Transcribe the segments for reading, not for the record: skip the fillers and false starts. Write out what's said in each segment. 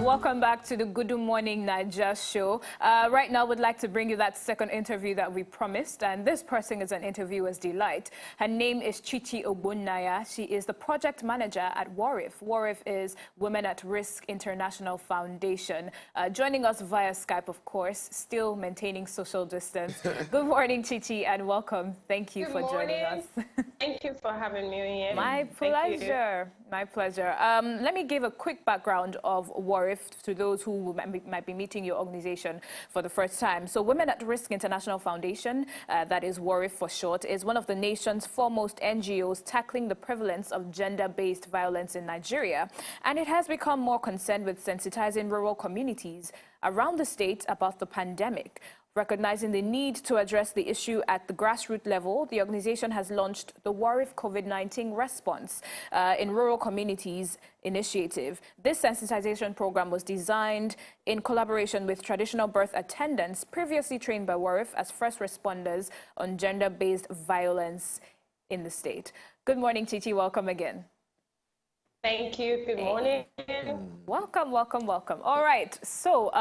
Welcome back to the Good Morning Naija show. Right now, we'd like to bring you that second interview that we promised, and this person is an interviewer's delight. Her name is CHICHI OGBONNAYA. She is the project manager at Warif. Warif is Women at Risk International Foundation. Joining us via Skype, of course, still maintaining social distance. Good morning, CHICHI, and welcome. Thank you for joining us. Thank you for having me here. My pleasure. My pleasure. Let me give a quick background of Warif to those who might be meeting your organization for the first time. So Women at Risk International Foundation, that is Warif for short, is one of the nation's foremost NGOs tackling the prevalence of gender-based violence in Nigeria. And it has become more concerned with sensitizing rural communities around the state about the pandemic. Recognizing the need to address the issue at the grassroots level, the organization has launched the Warif COVID-19 Response in Rural Communities initiative. This sensitization program was designed in collaboration with traditional birth attendants previously trained by Warif as first responders on gender-based violence in the state. Good morning, CHICHI. Welcome again. Thank you. Good morning. Welcome, welcome, welcome. All right. So,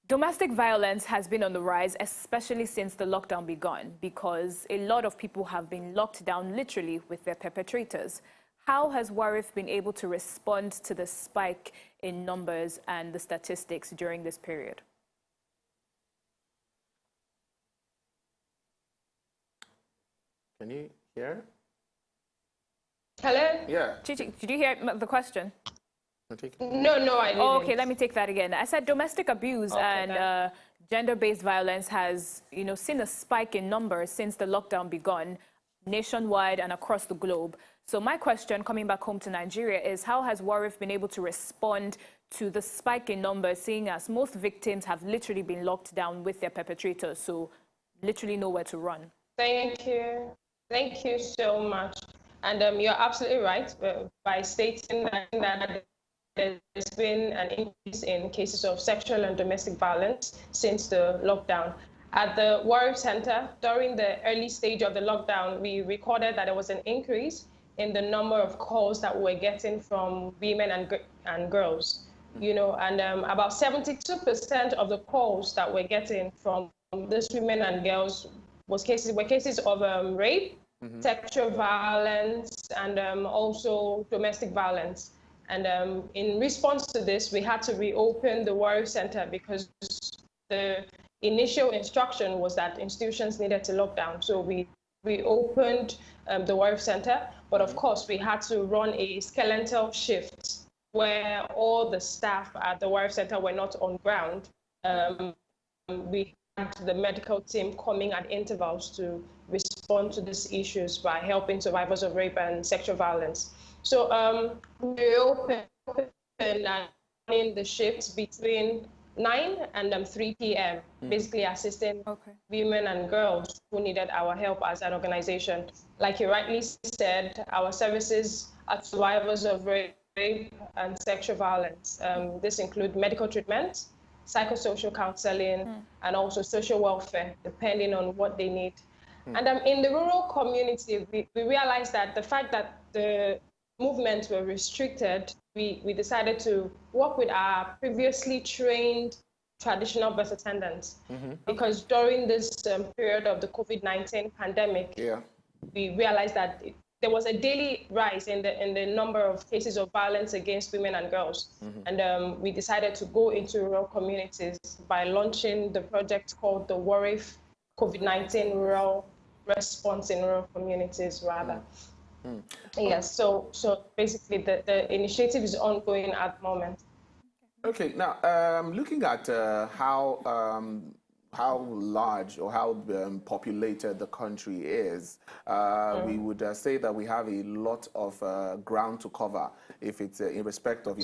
domestic violence has been on the rise, especially since the lockdown began, because a lot of people have been locked down literally with their perpetrators. How has Warif been able to respond to the spike in numbers and the statistics during this period? Can you hear? Hello? Yeah. CHICHI, did you hear the question? No, I didn't. Oh, okay, let me take that again. I said domestic abuse and gender-based violence has, seen a spike in numbers since the lockdown began nationwide and across the globe. So my question, coming back home to Nigeria, is how has Warif been able to respond to the spike in numbers, seeing as most victims have literally been locked down with their perpetrators, so literally nowhere to run? Thank you. Thank you so much. And you're absolutely right by stating that there's been an increase in cases of sexual and domestic violence since the lockdown. At the Warif Center, during the early stage of the lockdown, we recorded that there was an increase in the number of calls that we were getting from women and girls. And about 72% of the calls that we're getting from these women and girls were cases of rape, sexual violence, and also domestic violence. And in response to this, we had to reopen the Warif Center because the initial instruction was that institutions needed to lock down. So we reopened the Warif Center, but of course we had to run a skeletal shift where all the staff at the Warif Center were not on ground. We had the medical team coming at intervals to respond to these issues by helping survivors of rape and sexual violence. So we opened and in the shifts between 9 and 3 p.m., basically assisting women and girls who needed our help as an organization. Like you rightly said, our services are survivors of rape and sexual violence. This includes medical treatment, psychosocial counseling, and also social welfare, depending on what they need. And in the rural community, we realized that the fact that the movements were restricted, we decided to work with our previously trained traditional birth attendants. Because during this period of the COVID-19 pandemic, we realized that there was a daily rise in the number of cases of violence against women and girls. And we decided to go into rural communities by launching the project called the Warif COVID-19 Rural Response in Rural Communities, rather. Yes, so basically the initiative is ongoing at the moment. Okay, now looking at how large or how populated the country is, we would say that we have a lot of ground to cover if it's in respect of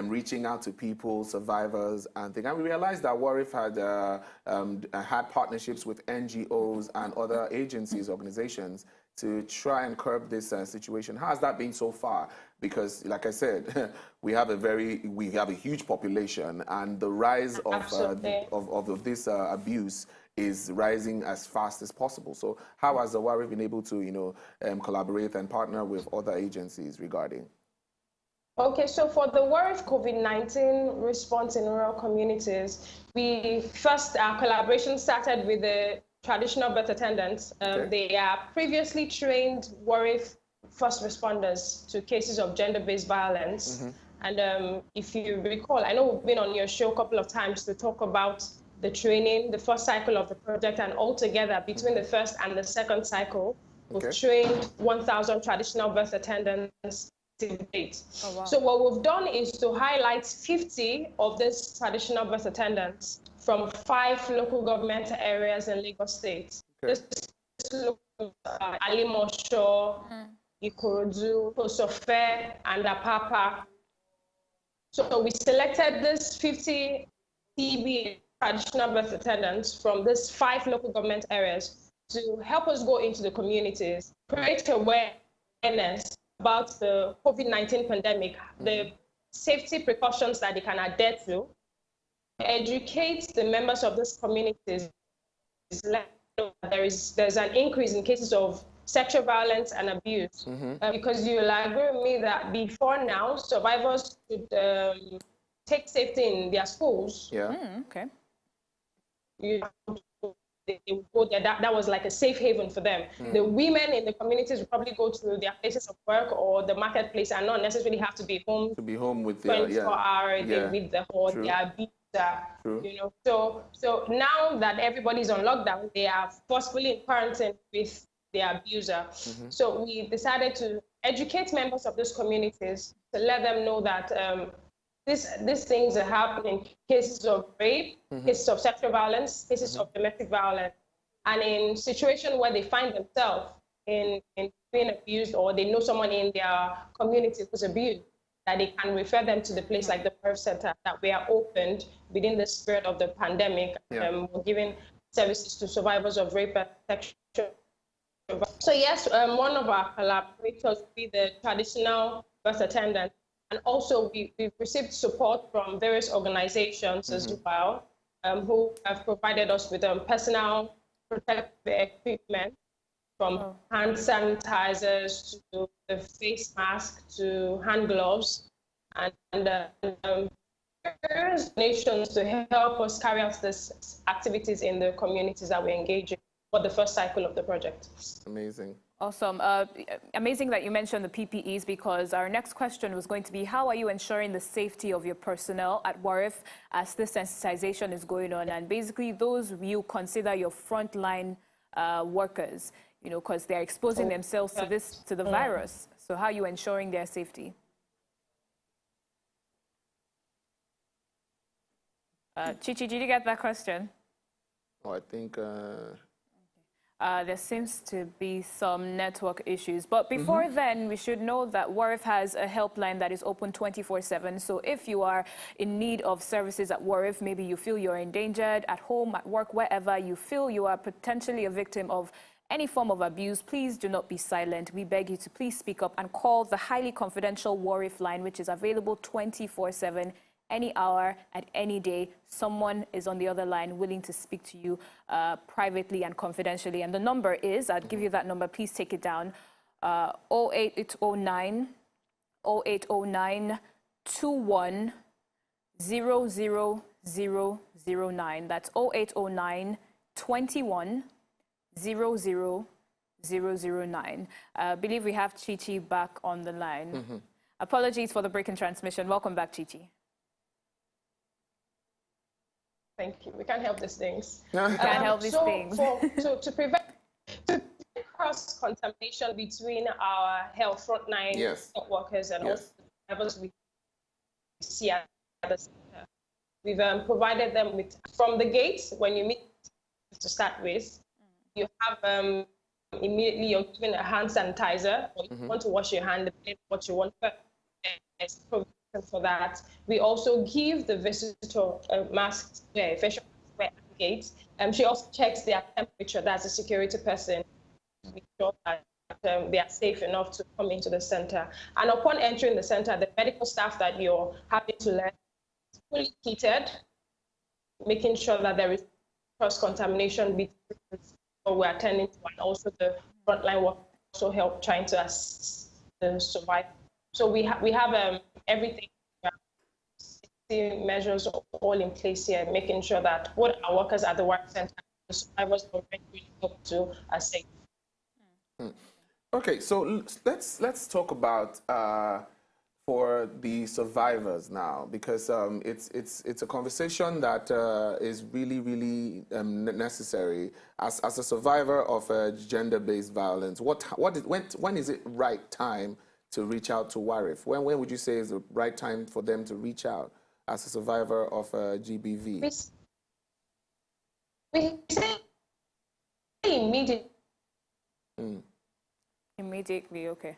reaching out to people, survivors, and things. And we realized that Warif had partnerships with NGOs and other agencies, organizations, to try and curb this situation. How has that been so far? Because, like I said, we have a huge population, and the rise of this abuse is rising as fast as possible. So, how has the Warif been able to, collaborate and partner with other agencies regarding? Okay, so for the Warif COVID-19 response in rural communities, our collaboration started with the traditional birth attendants. They are previously trained Warif first responders to cases of gender-based violence. And if you recall, I know we've been on your show a couple of times to talk about the training, the first cycle of the project, and altogether between the first and the second cycle, we've trained 1,000 traditional birth attendants to date. Oh, wow. So what we've done is to highlight 50 of these traditional birth attendants from 5 local government areas in Lagos State. This Alimosho, Ikorodu, Kosofe, and Apapa. So we selected these 50 TB traditional birth attendants from these 5 local government areas to help us go into the communities, create awareness about the COVID-19 pandemic, the safety precautions that they can adhere to, educate the members of these communities. There's an increase in cases of sexual violence and abuse, because you'll agree with me that before now, survivors should take safety in their schools. Yeah. Okay. They would go there. That was like a safe haven for them. The women in the communities would probably go to their places of work or the marketplace and not necessarily have to be home. To be home with 24 hours with the whole their visa. You know. So now that everybody's on lockdown, they are forcefully in quarantine with their abuser. So we decided to educate members of those communities to let them know that these things are happening, cases of rape, cases of sexual violence, cases of domestic violence, and in situations where they find themselves in being abused, or they know someone in their community who's abused, that they can refer them to the place like the birth center that we are opened within the spirit of the pandemic. We're giving services to survivors of rape and sexual. So yes, one of our collaborators will be the traditional birth attendant. And also, we've received support from various organizations as well, who have provided us with personal protective equipment, from hand sanitizers to the face mask to hand gloves, and various donations to help us carry out these activities in the communities that we engage in for the first cycle of the project. Amazing. Awesome. Amazing that you mentioned the PPEs, because our next question was going to be, how are you ensuring the safety of your personnel at Warif as this sensitization is going on? And basically, those you consider your frontline workers, you know, because they're exposing themselves to the virus. So how are you ensuring their safety? Chichi, did you get that question? Oh, I think... there seems to be some network issues. But before then, we should know that Warif has a helpline that is open 24/7. So if you are in need of services at Warif, maybe you feel you're endangered at home, at work, wherever you feel you are potentially a victim of any form of abuse, please do not be silent. We beg you to please speak up and call the highly confidential Warif line, which is available 24/7. Any hour, at any day, someone is on the other line willing to speak to you privately and confidentially. And the number is, I'll give you that number, please take it down, 0809 21 00009. That's 0809 21 00009. I believe we have Chichi back on the line. Apologies for the break in transmission. Welcome back, Chichi. Thank you. We can't help these things. We can't help these things. To prevent cross-contamination between our health frontline workers and also the levels we see at the center, we've provided them with, from the gate, when you meet to start with, you have immediately you're given a hand sanitizer, or if you want to wash your hand, what you want first. For that, we also give the visitor a mask to wear, facial mask to wear at the gate. She also checks their temperature. That's a security person to be sure that they are safe enough to come into the center. And upon entering the center, the medical staff that you're happy to learn is fully heated, making sure that there is cross-contamination between what we're attending to, and also the frontline work also help trying to assist the survivors So we have everything, measures all in place here, making sure that both our workers at the work center and the survivors are really up to are safe. Okay, so let's talk about for the survivors now, because it's a conversation that is really necessary. As a survivor of gender-based violence, when is it right time to reach out to Warif? When would you say is the right time for them to reach out as a survivor of GBV? We say immediately. Immediately, okay.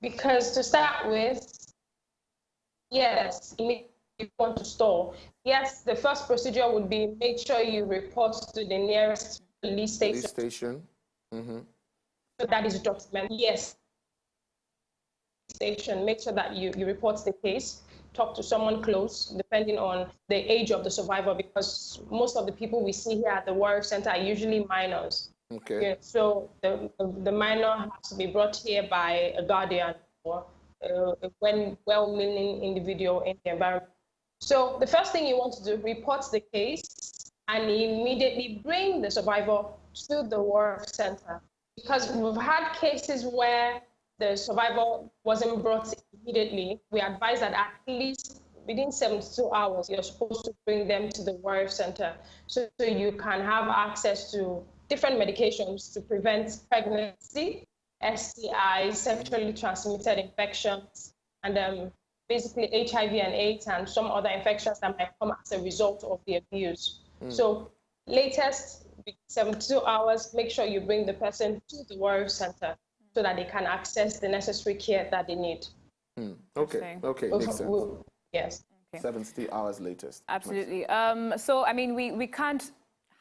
Because to start with, yes, immediately you want to store. Yes, the first procedure would be make sure you report to the nearest police station. Police station. Mm-hmm. So that is documented. Yes. Station. Make sure that you report the case. Talk to someone close, depending on the age of the survivor, because most of the people we see here at the Warif Center are usually minors. Okay. Yeah, so the minor has to be brought here by a guardian or a well-meaning individual in the environment. So the first thing you want to do, report the case and immediately bring the survivor to the Warif Center. Because we've had cases where the survivor wasn't brought immediately. We advise that at least within 72 hours, you're supposed to bring them to the Warif Center so you can have access to different medications to prevent pregnancy, STIs, sexually transmitted infections, and basically HIV and AIDS and some other infections that might come as a result of the abuse. So latest 72 hours, make sure you bring the person to the Warif Center so that they can access the necessary care that they need. Okay, makes sense. Yes. Okay. 70 hours latest. Absolutely. So, I mean, we can't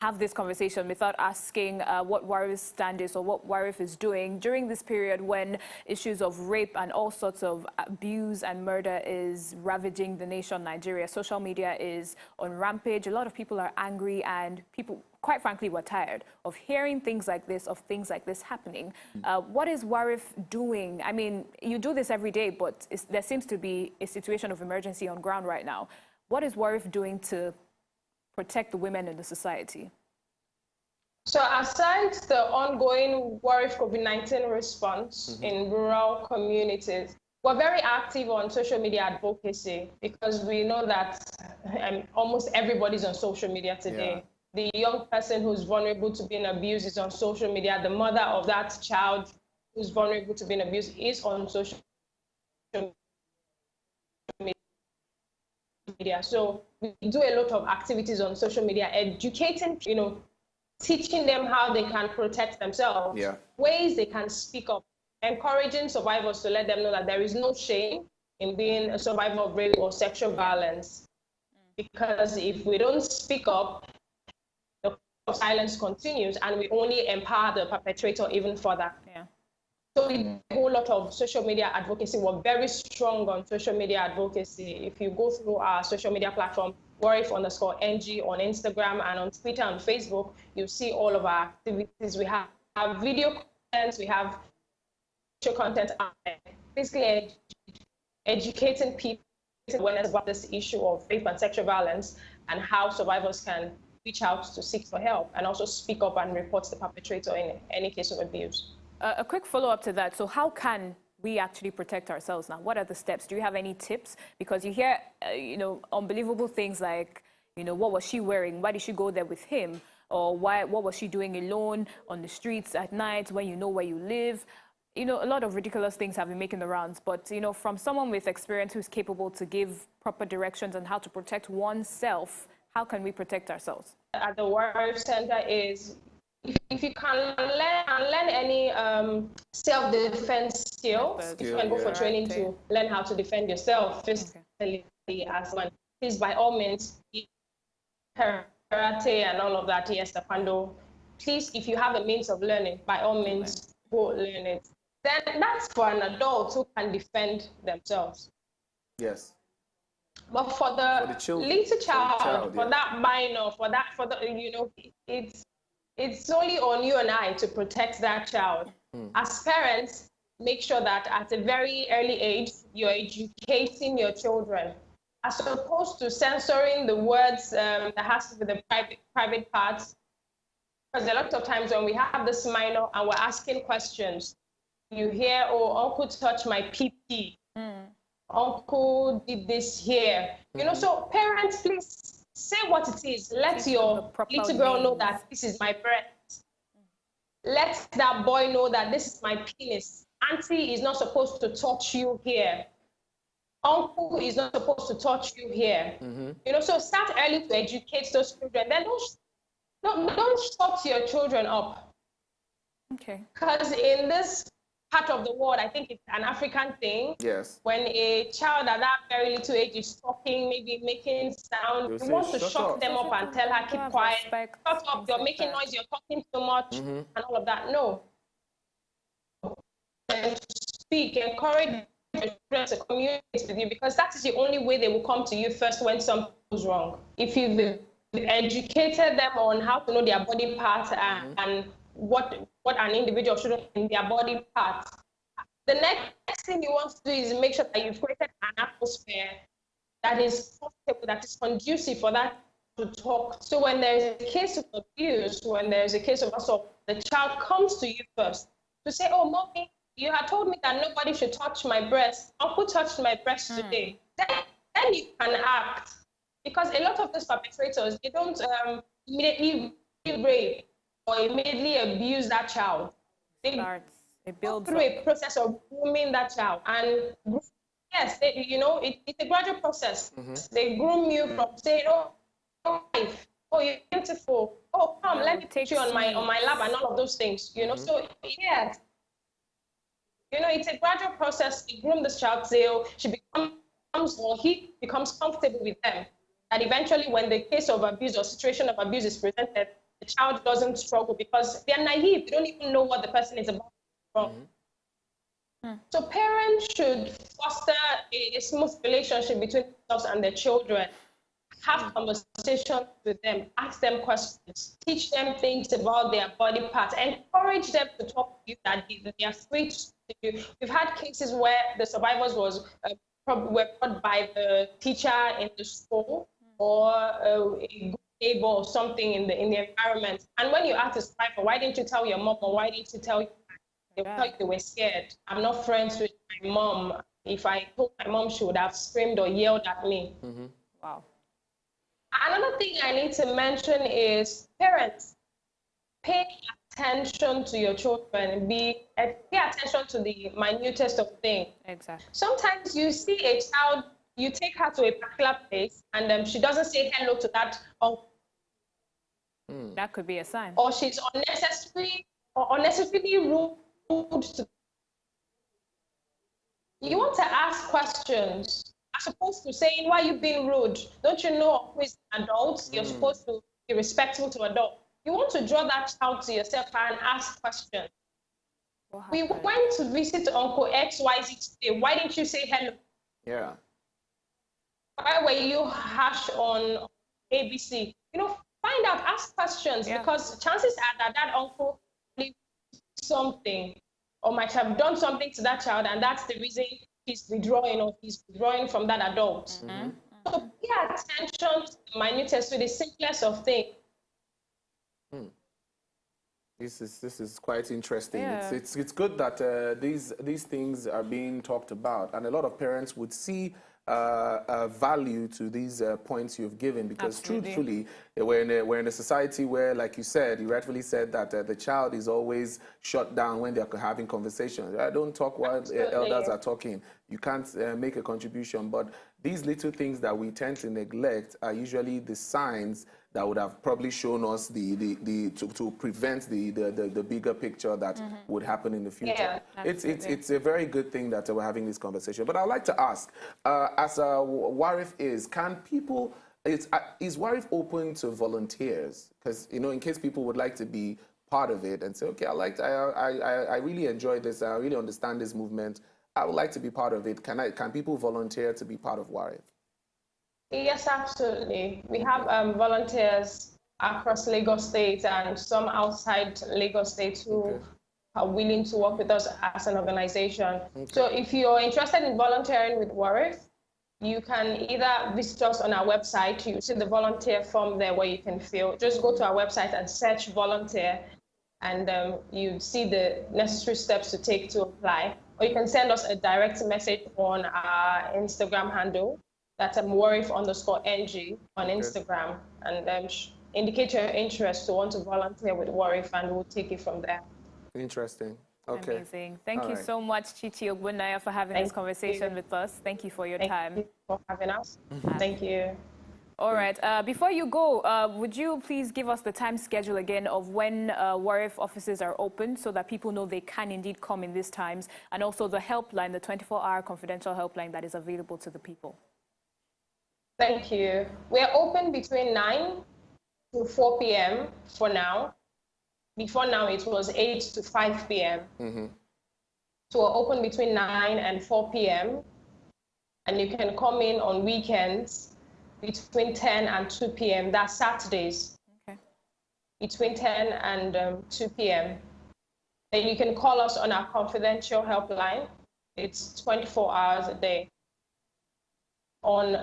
have this conversation without asking what Warif's stand is or what Warif is doing during this period when issues of rape and all sorts of abuse and murder is ravaging the nation, Nigeria. Social media is on rampage. A lot of people are angry, and people, quite frankly, were tired of hearing things like this, of things like this happening. What is Warif doing? I mean, you do this every day, but there seems to be a situation of emergency on ground right now. What is Warif doing to protect the women in the society? So aside the ongoing Warif COVID-19 response in rural communities, we're very active on social media advocacy because we know that almost everybody's on social media today. Yeah. The young person who's vulnerable to being abused is on social media. The mother of that child who's vulnerable to being abused is on social media. So we do a lot of activities on social media, educating, teaching them how they can protect themselves, ways they can speak up, encouraging survivors to let them know that there is no shame in being a survivor of rape or sexual violence. Because if we don't speak up, the silence continues and we only empower the perpetrator even further. So we do a whole lot of social media advocacy. We're very strong on social media advocacy. If you go through our social media platform, Warif_NG on Instagram and on Twitter and Facebook, you'll see all of our activities. We have video content, we have picture content, basically educating people about this issue of rape and sexual violence and how survivors can reach out to seek for help and also speak up and report the perpetrator in any case of abuse. A quick follow-up to that. So how can we actually protect ourselves now? What are the steps? Do you have any tips? Because you hear, unbelievable things like, what was she wearing? Why did she go there with him? Or what was she doing alone on the streets at night when you know where you live? A lot of ridiculous things have been making the rounds. But, from someone with experience who's capable to give proper directions on how to protect oneself, how can we protect ourselves? At the Warif Center is, if you can learn any self-defense skills, if you can go for training to learn how to defend yourself physically as one, please, by all means, karate and all of that, yes, taekwondo. Please, if you have a means of learning, by all means, go learn it. Then that's for an adult who can defend themselves. Yes. But for the little child, for that minor, it's only on you and I to protect that child. As parents, make sure that at a very early age, you're educating your children, as opposed to censoring the words that has to be the private parts. Because a lot of times when we have this minor and we're asking questions, you hear, oh, uncle touched my PP. Uncle did this here. You know, so parents, please say what it is. Let your little girl know that this is my breast. Let that boy know that this is my penis. Auntie is not supposed to touch you here. Uncle is not supposed to touch you here. You know, so start early to educate those children. Then don't shut your children up. Okay. Because in this part of the world, I think it's an African thing. Yes. When a child at that very little age is talking, maybe making sound, you want to shut them up and tell her, keep quiet, shut up, you're making noise, you're talking too much, and all of that. No. And speak, encourage your children to communicate with you, because that is the only way they will come to you first when something goes wrong. If you've educated them on how to know their body parts and what an individual should know in their body parts, the next thing you want to do is make sure that you've created an atmosphere that is comfortable, that is conducive for that to talk. So when there is a case of abuse, when there is a case of assault, the child comes to you first to say, oh, mommy, you had told me that nobody should touch my breast. Uncle touched my breast today. Then you can act. Because a lot of these perpetrators, they don't immediately rape or immediately abuse that child. They go through a process of grooming that child. And yes, you know, it's a gradual process. They groom you from saying, oh, wife, oh, you're beautiful. Oh, come, let me put you on my lap and all of those things. You know, so yes, you know, it's a gradual process. They groom this child till she becomes, or he becomes comfortable with them. And eventually, when the case of abuse or situation of abuse is presented, the child doesn't struggle because they're naive. They don't even know what the person is about. So parents should foster a smooth relationship between themselves and their children. Have conversations with them, ask them questions, teach them things about their body parts, encourage them to talk to you that they are free to speak to you. We've had cases where the survivors were brought by the teacher in the school or a good neighbor or something in the environment. And when you ask the survivor, why didn't you tell your mom, or why didn't you tell your they thought they were scared. I'm not friends with my mom. If I told my mom, she would have screamed or yelled at me. Wow. Another thing I need to mention is parents, pay attention to your children. Pay attention to the minutest of things. Exactly. Sometimes you see a child, you take her to a particular place, and she doesn't say hello to that uncle. That could be a sign. Or she's unnecessarily rude to. You want to ask questions as opposed to saying, why are you being rude? Don't you know who is an adult? You're supposed to be respectful to adults. You want to draw that child to yourself and ask questions. We went to visit Uncle XYZ today. Why didn't you say hello? Yeah. Why were you harsh on ABC? You know, find out, ask questions, because chances are that uncle did something or might have done something to that child, and that's the reason he's withdrawing from that adult. So pay attention to the minutest, to the simplest of things. This is quite interesting. It's good that these things are being talked about, and a lot of parents would see value to these points you've given, because truthfully, we're in a society where, like you said, you rightfully said that the child is always shut down when they're having conversations. Don't talk while elders are talking. You can't make a contribution. But these little things that we tend to neglect are usually the signs that would have probably shown us to prevent the bigger picture that would happen in the future. It's a very good thing that we're having this conversation. But I'd like to ask, as Warif is, can people, is Warif open to volunteers? Because, you know, in case people would like to be part of it and say, okay, I really enjoy this, I really understand this movement, I would like to be part of it. Can people volunteer to be part of Warif? Yes, absolutely. We have volunteers across Lagos State and some outside Lagos State who are willing to work with us as an organization. Okay. So if you're interested in volunteering with Warif, you can either visit us on our website. You see the volunteer form there where you can fill. Just go to our website and search volunteer, and you see the necessary steps to take to apply. Or you can send us a direct message on our Instagram handle. That's Warif_NG on Instagram, and indicate your interest to want to volunteer with Warif, and we'll take it from there. Interesting. Okay. Amazing. Thank you so much, Chichi OGBONNAYA, for having this conversation with us. Thank you for your time. Thank you for having us. Thank you. All right. Before you go, would you please give us the time schedule again of when Warif offices are open so that people know they can indeed come in these times, and also the helpline, the 24-hour confidential helpline that is available to the people? Thank you. We're open between 9 to 4 p.m. for now. Before now, it was 8 to 5 p.m. So we're open between 9 and 4 p.m. And you can come in on weekends between 10 and 2 p.m. That's Saturdays. Okay. Between 10 and 2 p.m. Then you can call us on our confidential helpline. It's 24 hours a day. On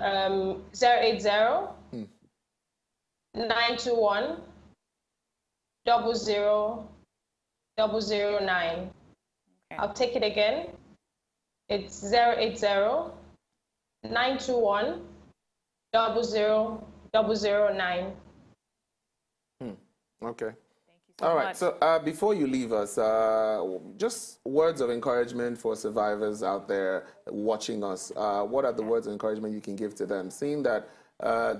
080 921 00 009. Okay. I'll take it again. It's 080 921 00 009. Okay. Thank you so All right. much. So before you leave us, just words of encouragement for survivors out there watching us. What are the words of encouragement you can give to them, seeing that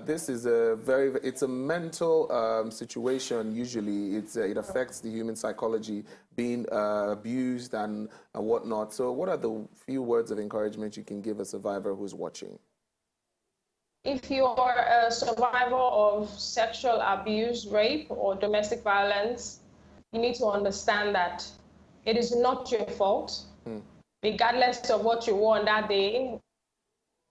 this is it's a mental situation. Usually, it affects the human psychology, being abused and whatnot. So, what are the few words of encouragement you can give a survivor who's watching? If you're a survivor of sexual abuse, rape, or domestic violence, you need to understand that it is not your fault, regardless of what you wore on that day,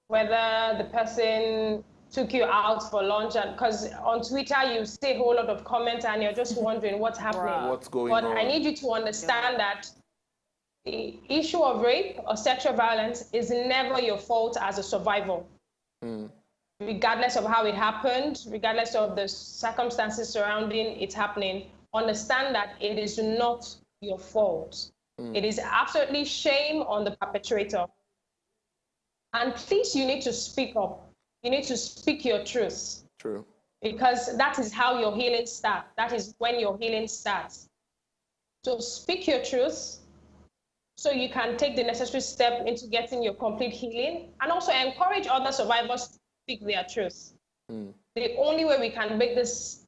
whether the person took you out for lunch, and because on Twitter you see a whole lot of comments and you're just wondering what's happening. What's going on? But I need you to understand that the issue of rape or sexual violence is never your fault as a survivor. Regardless of how it happened, regardless of the circumstances surrounding it happening, understand that it is not your fault. It is absolutely shame on the perpetrator. And please, you need to speak up. You need to speak your truth. True. Because that is how your healing starts. That is when your healing starts. So speak your truth so you can take the necessary step into getting your complete healing, and also encourage other survivors to speak their truth. The only way we can break this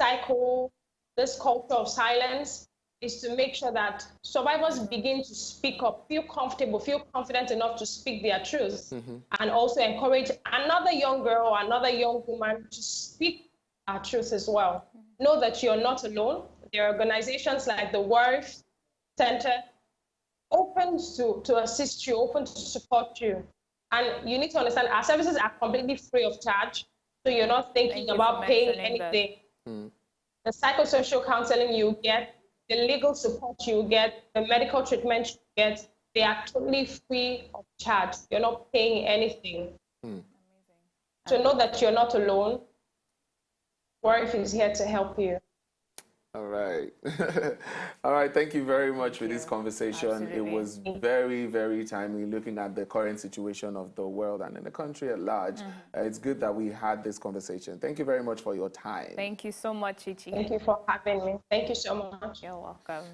cycle, this culture of silence, is to make sure that survivors begin to speak up, feel comfortable, feel confident enough to speak their truth, and also encourage another young girl or another young woman to speak our truth as well. Know that you're not alone. There are organizations like the Warif Center open to assist you, open to support you. And you need to understand our services are completely free of charge, so you're not thinking about paying anything. The psychosocial counseling you get, the legal support you get, the medical treatment you get, they are totally free of charge. You're not paying anything. So know that you're not alone. Warif is here to help you. All right. All right. Thank you very much for this conversation. Absolutely. It was very, very timely, looking at the current situation of the world and in the country at large. It's good that we had this conversation. Thank you very much for your time. Thank you so much, Chichi. Thank you for having me. Thank you so much. You're welcome.